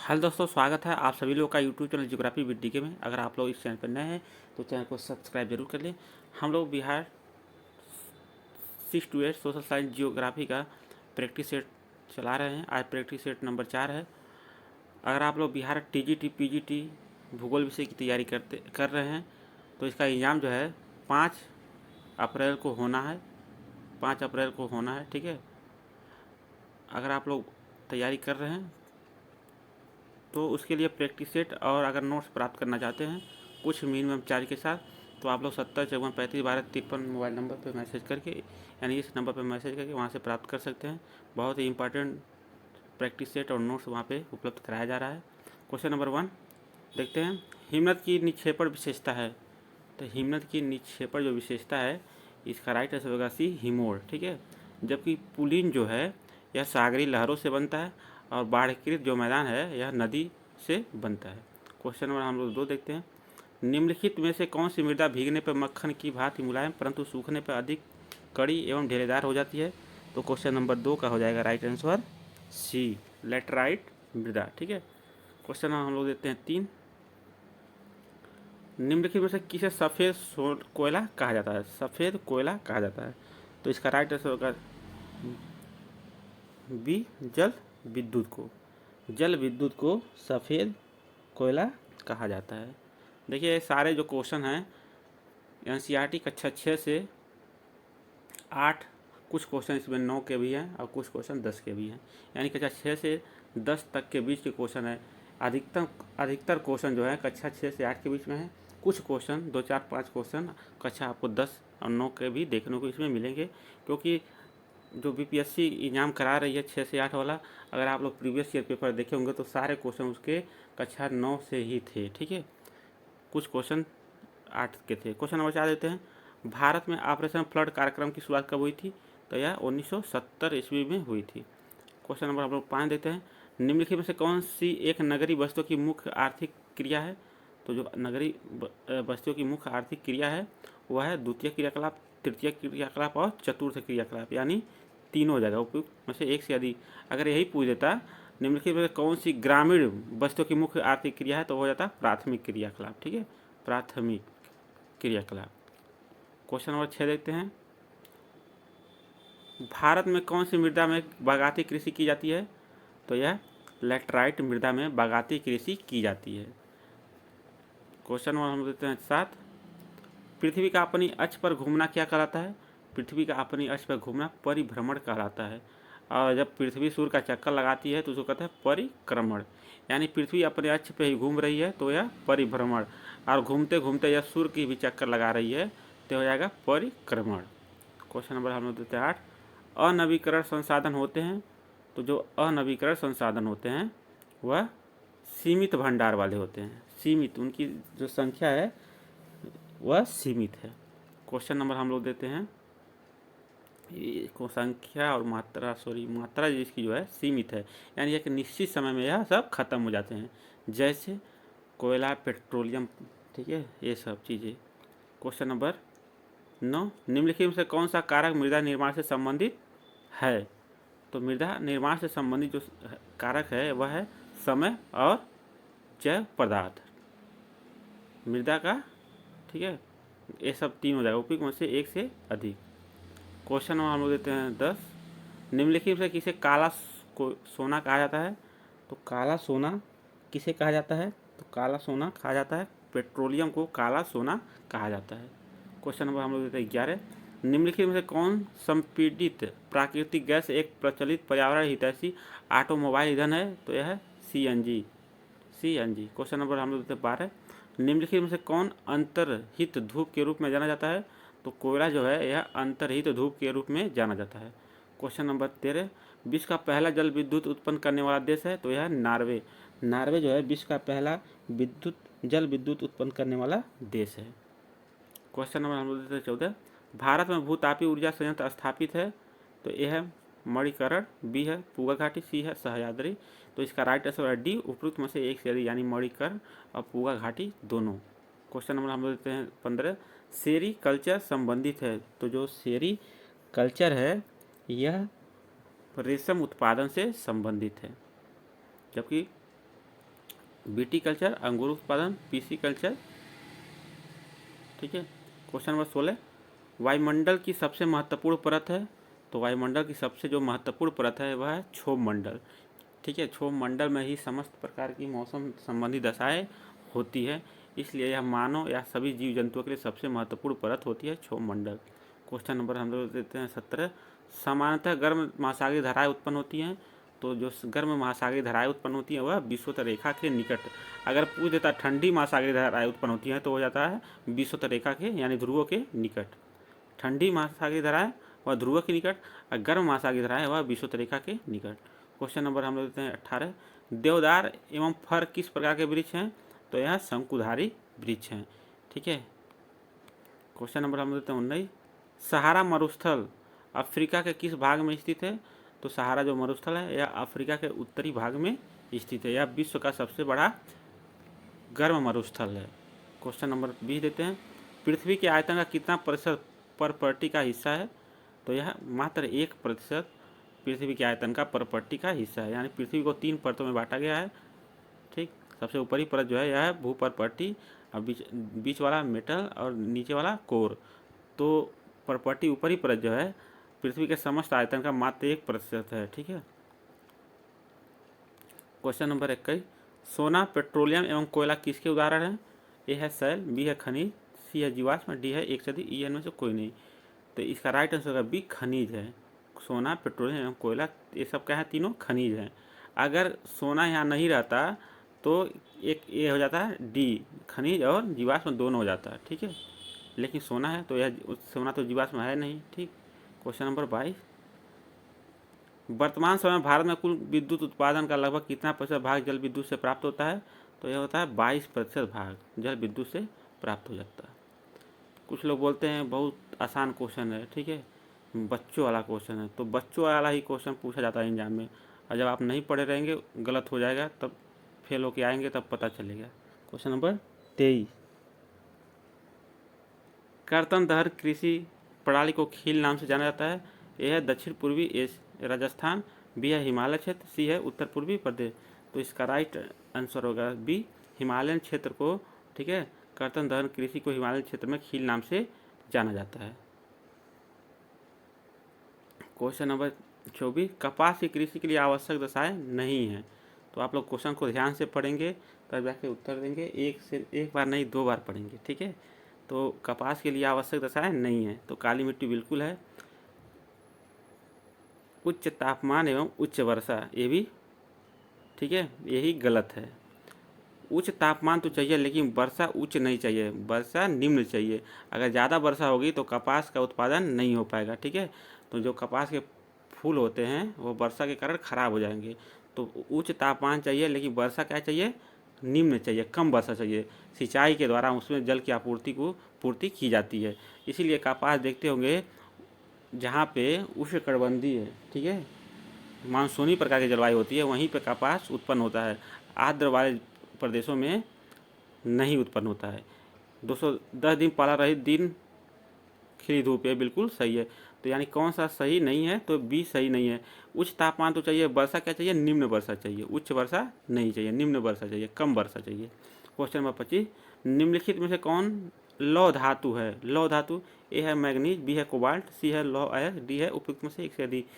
Hello दोस्तों, स्वागत है आप सभी लोगों का YouTube channel geography with DK में। अगर आप लोग इस चैनल पर नए हैं तो चैनल को सब्सक्राइब जरूर कर लें। हम लोग Bihar 6 to 8 social science geography का प्रैक्टिस सेट चला रहे हैं। आज प्रैक्टिस सेट नंबर 4 है। अगर आप लोग बिहार टीजीटी पीजीटी भूगोल विषय की तैयारी कर रहे हैं तो इसका एग्ज़ाम जो है 5 अप्रैल को होना है। 5 अप्रैल को होना है, ठीक है। अगर आप लोग तैयारी कर रहे हैं तो उसके लिए प्रैक्टिस सेट और अगर नोट्स प्राप्त करना चाहते हैं कुछ मिनिमम चार्ज के साथ, तो आप लोग 7054351253 मोबाइल नंबर पर मैसेज करके, यानी इस नंबर पर मैसेज करके वहाँ से प्राप्त कर सकते हैं। बहुत ही इंपॉर्टेंट प्रैक्टिस सेट और नोट्स वहाँ पे उपलब्ध कराया जा रहा है। क्वेश्चन नंबर 1 देखते हैं। हिमनद की निक्षेपण विशेषता है। तो हिमनद की निक्षेपण जो विशेषता है, इसका राइट आंसर होगा सी, हिमोर, ठीक है। जबकि पुलिन जो है यह सागरी लहरों से बनता है और बाढ़कृत जो मैदान है यह नदी से बनता है। क्वेश्चन नंबर हम लोग 2 देखते हैं। निम्नलिखित में से कौन सी मृदा भीगने पर मक्खन की भांति मुलायम परंतु सूखने पर अधिक कड़ी एवं ढेलेदार हो जाती है? तो क्वेश्चन नंबर 2 का हो जाएगा राइट आंसर सी, लेटराइट मृदा, ठीक है। क्वेश्चन हम लोग देते हैं 3। निम्नलिखित में से किसे सफ़ेद कोयला कहा जाता है? सफ़ेद कोयला कहा जाता है। तो इसका राइट आंसर होगा बी, जल विद्युत को। जल विद्युत को सफ़ेद कोयला कहा जाता है। देखिए, ये सारे जो क्वेश्चन हैं एनसीईआरटी कक्षा 6 से 8, कुछ क्वेश्चन इसमें 9 के भी हैं और कुछ क्वेश्चन 10 के भी हैं, यानी कक्षा 6 से 10 तक के बीच के क्वेश्चन है। अधिकतर क्वेश्चन जो है कक्षा 6 से 8 के बीच में है। कुछ क्वेश्चन 2 4 5 क्वेश्चन कक्षा आपको 10 और 9 के भी देखने को इसमें मिलेंगे, क्योंकि जो बीपीएससी एग्जाम करा रही है 6 से 8 वाला, अगर आप लोग प्रीवियस ईयर पेपर देखे होंगे तो सारे क्वेश्चन उसके कक्षा 9 से ही थे, ठीक है। कुछ क्वेश्चन 8 के थे। क्वेश्चन नंबर 4 देते हैं। भारत में ऑपरेशन फ्लड कार्यक्रम की शुरुआत कब हुई थी? तो यह 1970 ईस्वी में हुई थी। क्वेश्चन नंबर हम लोग 5 देते हैं। निम्नलिखित में से कौन सी एक नगरीय बस्तियों की मुख्य आर्थिक क्रिया है? तो जो नगरीय बस्तियों की मुख्य आर्थिक क्रिया है वह है द्वितीय क्रियाकलाप, तृतीय क्रियाकलाप और चतुर्थ क्रियाकलाप, यानी तीनों हो जाएगा। उपयुक्त में से एक से अधिक। अगर यही पूछ देता निम्नलिखित में कौन सी ग्रामीण बस्तियों की मुख्य आर्थिक क्रिया है, तो हो जाता प्राथमिक क्रियाकलाप, ठीक है, प्राथमिक क्रियाकलाप। क्वेश्चन नंबर 6 देखते हैं। भारत में कौन सी मृदा में बागाती कृषि की जाती है? तो यह लेटराइट मृदा में बागाती कृषि की जाती है। क्वेश्चन नंबर हम देते हैं 7। पृथ्वी का अपनी अक्ष पर घूमना क्या कहलाता है? पृथ्वी का अपनी अक्ष पर घूमना परिभ्रमण कहलाता है। और जब पृथ्वी सूर्य का चक्कर लगाती है तो उसको कहते हैं परिक्रमण, यानी पृथ्वी अपने अक्ष पे ही घूम रही है तो यह परिभ्रमण, और घूमते घूमते यह सूर्य की भी चक्कर लगा रही है तो हो जाएगा परिक्रमण। क्वेश्चन नंबर हम लोग देते हैं 8। अनवीकरण संसाधन होते हैं। तो जो अनवीकरण संसाधन होते हैं वह सीमित भंडार वाले होते हैं। सीमित, उनकी जो संख्या है वह सीमित है। क्वेश्चन नंबर हम लोग देते हैं को संख्या और मात्रा जिसकी जो है सीमित है, यानी एक निश्चित समय में यह सब खत्म हो जाते हैं, जैसे कोयला, पेट्रोलियम, ठीक है, ये सब चीज़ें। Question number 9। निम्नलिखित में से कौन सा कारक मृदा निर्माण से संबंधित है? तो मृदा निर्माण से संबंधित जो कारक है वह है समय और जैव पदार्थ मृदा का, ठीक है। ये सब तीन हो जाएगा, उपयुक्त में से एक से अधिक। क्वेश्चन नंबर हम लोग देते हैं 10। निम्नलिखित में से किसे काला सोना कहा जाता है? तो काला सोना किसे कहा जाता है? तो काला सोना कहा जाता है पेट्रोलियम को काला सोना कहा जाता है। क्वेश्चन नंबर हम लोग देते हैं 11। निम्नलिखित में से कौन संपीड़ित प्राकृतिक गैस एक प्रचलित पर्यावरण हितैषी ऑटोमोबाइल ईंधन है? तो यह है सीएनजी। क्वेश्चन नंबर हम लोग देते हैं 12। निम्नलिखित में से कौन अंतर्हित धूप के रूप में जाना जाता है? तो कोयला जो है यह अंतर्हित धूप के रूप में जाना जाता है। Question number 13। विश्व का पहला जल विद्युत उत्पन्न करने वाला देश है? तो यह नॉर्वे। नॉर्वे जो है विश्व का पहला जल विद्युत उत्पन्न करने वाला देश है। क्वेश्चन नंबर हम लोग देते हैं 14। भारत में भूतापीय ऊर्जा संयंत्र स्थापित है? तो यह है मणिकरण, बी है पूगा घाटी, सी है सह्याद्री। तो इसका राइट आंसर है डी, उपयुक्त में से एक से अधिक, यानी मणिकरण और पूगा घाटी दोनों। क्वेश्चन नंबर हम लोग देते हैं 15। सेरी कल्चर संबंधित है? तो जो सेरी कल्चर है यह रेशम उत्पादन से संबंधित है, जबकि बीटी कल्चर, अंगूर उत्पादन, पीसी कल्चर। ठीक है। क्वेश्चन नंबर 16, वायुमंडल की सबसे महत्वपूर्ण परत है। तो वायुमंडल की सबसे जो महत्वपूर्ण परत है वह है क्षोभ मंडल। ठीक है। क्षोभ मंडल में ही समस्त प्रकार की मौसम संबंधी दशाएं होती है, इसलिए यह मानव या सभी जीव जंतुओं के लिए सबसे महत्वपूर्ण परत होती है क्षोभ मंडल। क्वेश्चन नंबर हम लोग देते हैं 17, सामान्यतः गर्म महासागरीय धाराएं उत्पन्न होती हैं। तो जो गर्म महासागरीय धाराएं उत्पन्न होती हैं वह विषुवत रेखा के निकट। अगर पूछ देता ठंडी महासागरीय धाराएं उत्पन्न होती हैं तो हो जाता है विषुवत रेखा के यानी ध्रुवों के निकट। ठंडी महासागरीय धाराएं वह ध्रुव के निकट और गर्म महासागरीय धाराएं वह विषुवत रेखा के निकट। क्वेश्चन नंबर हम लोग देते हैं 18, देवदार एवं फर किस प्रकार के वृक्ष हैं। तो यह शंकुधारी वृक्ष हैं। ठीक है। क्वेश्चन नंबर हम देते हैं 19, सहारा मरुस्थल अफ्रीका के किस भाग में स्थित है। तो सहारा जो मरुस्थल है यह अफ्रीका के उत्तरी भाग में स्थित है। यह विश्व का सबसे बड़ा गर्म मरुस्थल है। क्वेश्चन नंबर 20 देते हैं, पृथ्वी के आयतन का कितना प्रतिशत परपट्टी का हिस्सा है। तो यह मात्र 1% पृथ्वी के आयतन का परपट्टी का हिस्सा है, यानी पृथ्वी को 3 परतों में बांटा गया है। ठीक। सबसे ऊपरी परत जो है यह है भूपरपट्टी और बीच वाला मेटल और नीचे वाला कोर। तो परपट्टी ऊपरी परत जो है पृथ्वी के समस्त आयतन का मात्र 1% है। ठीक है। क्वेश्चन नंबर 21, सोना, पेट्रोलियम एवं कोयला किसके उदाहरण हैं। ए है सेल, बी है खनिज, सी है जीवाश्म, डी है एक सदी, ई इनमें से कोई नहीं। तो इसका राइट आंसर होगा बी खनिज है। सोना, पेट्रोलियम एवं कोयला ये सब क्या है, तीनों खनिज हैं। अगर सोना यहाँ नहीं रहता तो एक ये हो जाता है डी, खनिज और जीवाश्म दोनों हो जाता है। ठीक है। लेकिन सोना है तो यह सोना तो जीवाश्म है नहीं। ठीक। क्वेश्चन नंबर 22, वर्तमान समय में भारत में कुल विद्युत उत्पादन का लगभग कितना प्रतिशत भाग जल विद्युत से प्राप्त होता है। तो यह होता है 22% भाग जल विद्युत से प्राप्त हो जाता है। कुछ लोग बोलते हैं बहुत आसान क्वेश्चन है। ठीक है। बच्चों वाला क्वेश्चन है, तो बच्चों वाला ही क्वेश्चन पूछा जाता है एग्जाम में, और जब आप नहीं पढ़े रहेंगे गलत हो जाएगा, तब फेल होके आएंगे तब पता चलेगा। क्वेश्चन नंबर 23, कर्तन दहर कृषि प्रणाली को खील नाम से जाना जाता है। यह है दक्षिण पूर्वी राजस्थान, बी है हिमालय क्षेत्र, सी है उत्तर पूर्वी प्रदेश। तो इसका राइट आंसर होगा बी, हिमालयन क्षेत्र को। ठीक है। कर्तन दहन कृषि को हिमालयन क्षेत्र में खील नाम से जाना जाता है। क्वेश्चन नंबर 24, कपास की कृषि के लिए आवश्यक दशाएं नहीं हैं। तो आप लोग क्वेश्चन को ध्यान से पढ़ेंगे तब जाके उत्तर देंगे, एक बार नहीं 2 बार पढ़ेंगे। ठीक है। तो कपास के लिए आवश्यक दशाएं नहीं है। तो काली मिट्टी बिल्कुल है, उच्च तापमान एवं उच्च वर्षा ये भी ठीक है, यही गलत है। उच्च तापमान तो चाहिए लेकिन वर्षा उच्च नहीं चाहिए, वर्षा निम्न चाहिए। अगर ज़्यादा वर्षा होगी तो कपास का उत्पादन नहीं हो पाएगा। ठीक है। तो जो कपास के फूल होते हैं वो वर्षा के कारण ख़राब हो जाएंगे। तो उच्च तापमान चाहिए लेकिन वर्षा क्या चाहिए, निम्न चाहिए, कम वर्षा चाहिए। सिंचाई के द्वारा उसमें जल की पूर्ति की जाती है। इसीलिए कपास देखते होंगे जहाँ पे उष्णकटिबंधीय है, ठीक है, मानसूनी प्रकार की जलवायु होती है वहीं पे कपास उत्पन्न होता है। आर्द्र वाले प्रदेशों में नहीं उत्पन्न होता है। 210 दिन पाला रहित दिन खिली धूप, ये बिल्कुल सही है। तो यानी कौन सा सही नहीं है, तो बी सही नहीं है। उच्च तापमान तो चाहिए, वर्षा क्या चाहिए, निम्न वर्षा चाहिए। उच्च वर्षा नहीं चाहिए, निम्न वर्षा चाहिए, कम वर्षा चाहिए। क्वेश्चन नंबर 25, निम्नलिखित में से कौन लौह धातु है। लौह धातु, ए है मैग्नीज, बी है कोबाल्ट, सी है लौह अयस्क, डी है उपयुक्त में से एक से अधिक।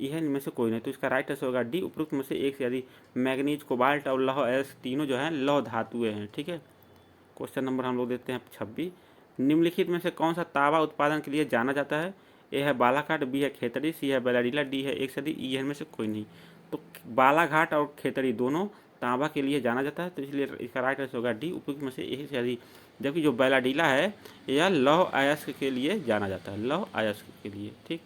यह इनमें से कोई नहीं। तो इसका राइट आंसर होगा डी, उपयुक्त में से एक से अधिक। मैग्नीज, कोबाल्ट और लौह अयस्क तीनों जो है लौह धातुएं हैं। ठीक है। क्वेश्चन नंबर हम लोग देते हैं 26, निम्नलिखित में से कौन सा तांबा उत्पादन के लिए जाना जाता है। ए है बालाघाट, बी है खेतड़ी, सी है बेलाडीला, डी है एक सदी, ई इनमें से कोई नहीं। तो बालाघाट और खेतड़ी दोनों तांबा के लिए जाना जाता है, तो इसलिए इसका राइट आंसर होगा डी, उपयुक्त में से एक से अधिक। जबकि जो बेलाडीला है यह लौह अयस्क के लिए जाना जाता है, लौह अयस्क के लिए। ठीक।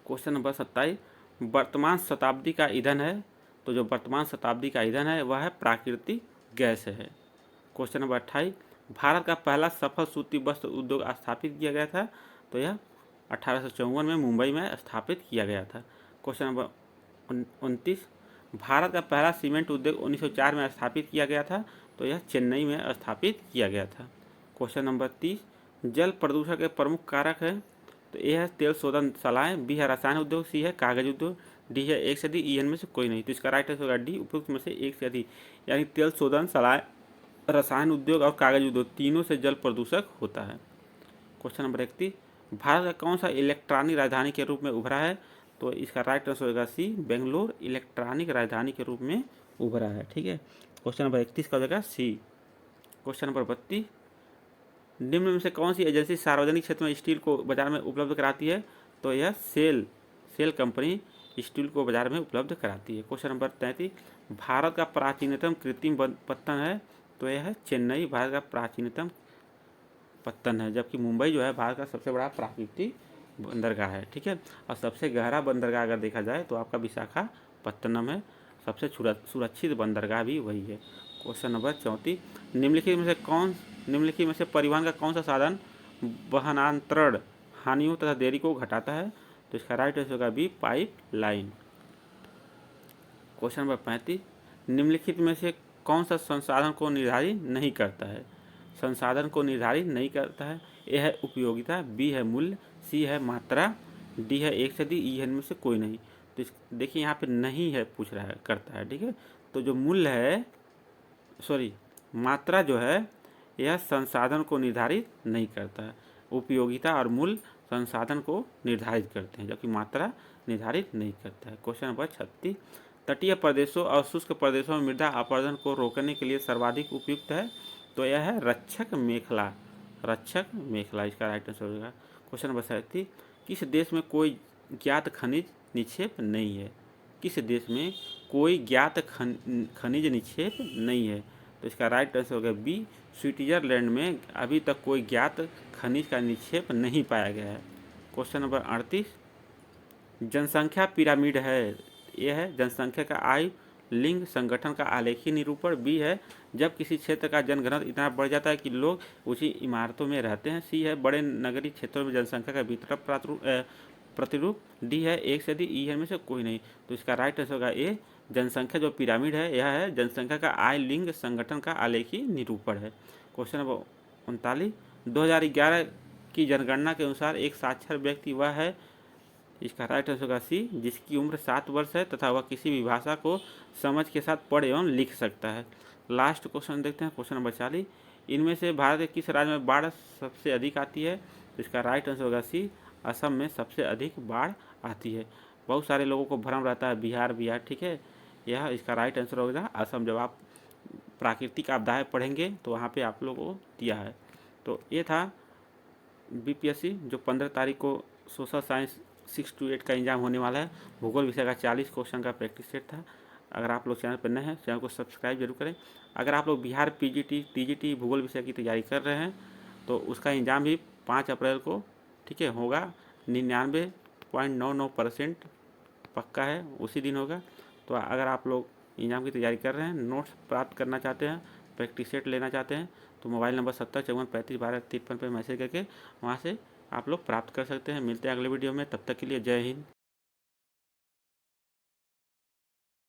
क्वेश्चन नंबर 27, वर्तमान शताब्दी का ईंधन है। तो जो वर्तमान शताब्दी का ईंधन है वह है प्राकृतिक गैस है। क्वेश्चन नंबर 28, भारत का पहला सफल सूती वस्त्र उद्योग स्थापित किया गया था। तो यह 1854 में मुंबई में स्थापित किया गया था। क्वेश्चन नंबर 29, भारत का पहला सीमेंट उद्योग 1904 में स्थापित किया गया था। तो यह चेन्नई में स्थापित किया गया था। क्वेश्चन नंबर 30, जल प्रदूषण के प्रमुख कारक है। तो ए है तेल शोधनशालाएँ, बी है रसायन उद्योग, सी है कागज उद्योग, डी है एक से अधिक, ई में से कोई नहीं। तो इसका राइट आंसर होगा डी, उपयुक्त में से एक से अधिक। यानी तेल शोधन, सलाय, रसायन उद्योग और कागज उद्योग तीनों से जल प्रदूषक होता है। क्वेश्चन नंबर 31, भारत का कौन सा इलेक्ट्रॉनिक राजधानी के रूप में उभरा है? तो इसका राइट आंसर होगा सी, बेंगलोर इलेक्ट्रॉनिक राजधानी के रूप में उभरा है। ठीक है, क्वेश्चन नंबर 31 का हो जाएगा सी। क्वेश्चन नंबर 32, निम्न में से कौन सी एजेंसी सार्वजनिक क्षेत्र में स्टील को बाजार में उपलब्ध कराती है? तो यह सेल कंपनी स्टील को बाजार में उपलब्ध कराती है। क्वेश्चन नंबर 33, भारत का प्राचीनतम कृत्रिम पत्तन है? तो यह है चेन्नई भारत का प्राचीनतम पत्तन है, जबकि मुंबई जो है भारत का सबसे बड़ा प्राकृतिक बंदरगाह है। ठीक है, और सबसे गहरा बंदरगाह अगर देखा जाए तो आपका विशाखापत्तनम है, सबसे सुरक्षित बंदरगाह भी वही है। क्वेश्चन नंबर 34, निम्नलिखित में से परिवहन का कौन सा साधन वहनांतरण हानियों तथा देरी को घटाता है? तो इसका राइट आंसर होगा B, pipeline. Question number 35, निम्नलिखित में से कौन सा संसाधन को निर्धारित नहीं करता है? संसाधन को निर्धारित नहीं करता है। ए है उपयोगिता, बी है मूल्य, सी है मात्रा, डी है एक से अधिक, ई है इनमें से कोई नहीं। तो देखिए यहाँ पे नहीं है पूछ रहा है, करता है। ठीक है, तो जो मूल्य है, सॉरी मात्रा जो है यह संसाधन को निर्धारित नहीं करता है। उपयोगिता और मूल्य संसाधन को निर्धारित करते हैं, जबकि मात्रा निर्धारित नहीं करता है। क्वेश्चन नंबर 36, तटीय प्रदेशों और शुष्क प्रदेशों में मृदा अपरदन को रोकने के लिए सर्वाधिक उपयुक्त है? तो यह है रक्षक मेखला, रक्षक मेखला इसका राइट आंसर होगा। क्वेश्चन नंबर 37, किस देश में कोई ज्ञात खनिज निक्षेप नहीं है? किस देश में कोई ज्ञात खनिज निक्षेप नहीं है? तो इसका राइट आंसर होगा बी, स्विट्जरलैंड में अभी तक कोई ज्ञात खनिज का निक्षेप नहीं पाया गया है। क्वेश्चन नंबर 38, जनसंख्या पिरामिड है? यह है जनसंख्या का आयु लिंग संगठन का आलेखी निरूपण। बी है जब किसी क्षेत्र का जनघनत्व इतना बढ़ जाता है कि लोग ऊंची इमारतों में रहते हैं। सी है बड़े नगरीय क्षेत्रों में जनसंख्या का वितरण प्रतिरूप। डी है एक से अधिक, ई है में से कोई नहीं। तो इसका राइट आंसर होगा ए, जनसंख्या जो पिरामिड है यह है जनसंख्या का आय लिंग संगठन का आलेखी निरूपण है। क्वेश्चन नंबर 39, 2011 की जनगणना के अनुसार एक साक्षर व्यक्ति वह है? इसका राइट आंसर होगा सी, जिसकी उम्र 7 वर्ष है तथा वह किसी भी भाषा को समझ के साथ पढ़ एवं लिख सकता है। लास्ट क्वेश्चन देखते हैं, क्वेश्चन नंबर 40, इनमें से भारत के किस राज्य में बाढ़ सबसे अधिक आती है? तो इसका राइट आंसर होगा सी, असम में सबसे अधिक बाढ़ आती है। बहुत सारे लोगों को भ्रम रहता है बिहार। ठीक है, यह इसका राइट आंसर होगा असम। जब आप प्राकृतिक आपदाएँ पढ़ेंगे तो वहाँ पर आप लोगों को दिया है। तो ये था बीपीएससी जो 15 तारीख को सोशल साइंस 6 to 8 का एग्जाम होने वाला है। भूगोल विषय का 40 क्वेश्चन का प्रैक्टिस सेट था। अगर आप लोग चैनल पर नए हैं, चैनल को सब्सक्राइब जरूर करें। अगर आप लोग बिहार पीजीटी टीजीटी भूगोल विषय की तैयारी कर रहे हैं तो उसका एग्ज़ाम भी 5 अप्रैल को ठीक है होगा। 99.99% पक्का है, उसी दिन होगा। तो अगर आप लोग एग्ज़ाम की तैयारी कर रहे हैं, नोट्स प्राप्त करना चाहते हैं, प्रैक्टिस सेट लेना चाहते हैं तो मोबाइल नंबर 7054351253 पर मैसेज करके वहाँ से आप लोग प्राप्त कर सकते हैं। मिलते हैं अगले वीडियो में, तब तक के लिए जय हिंद।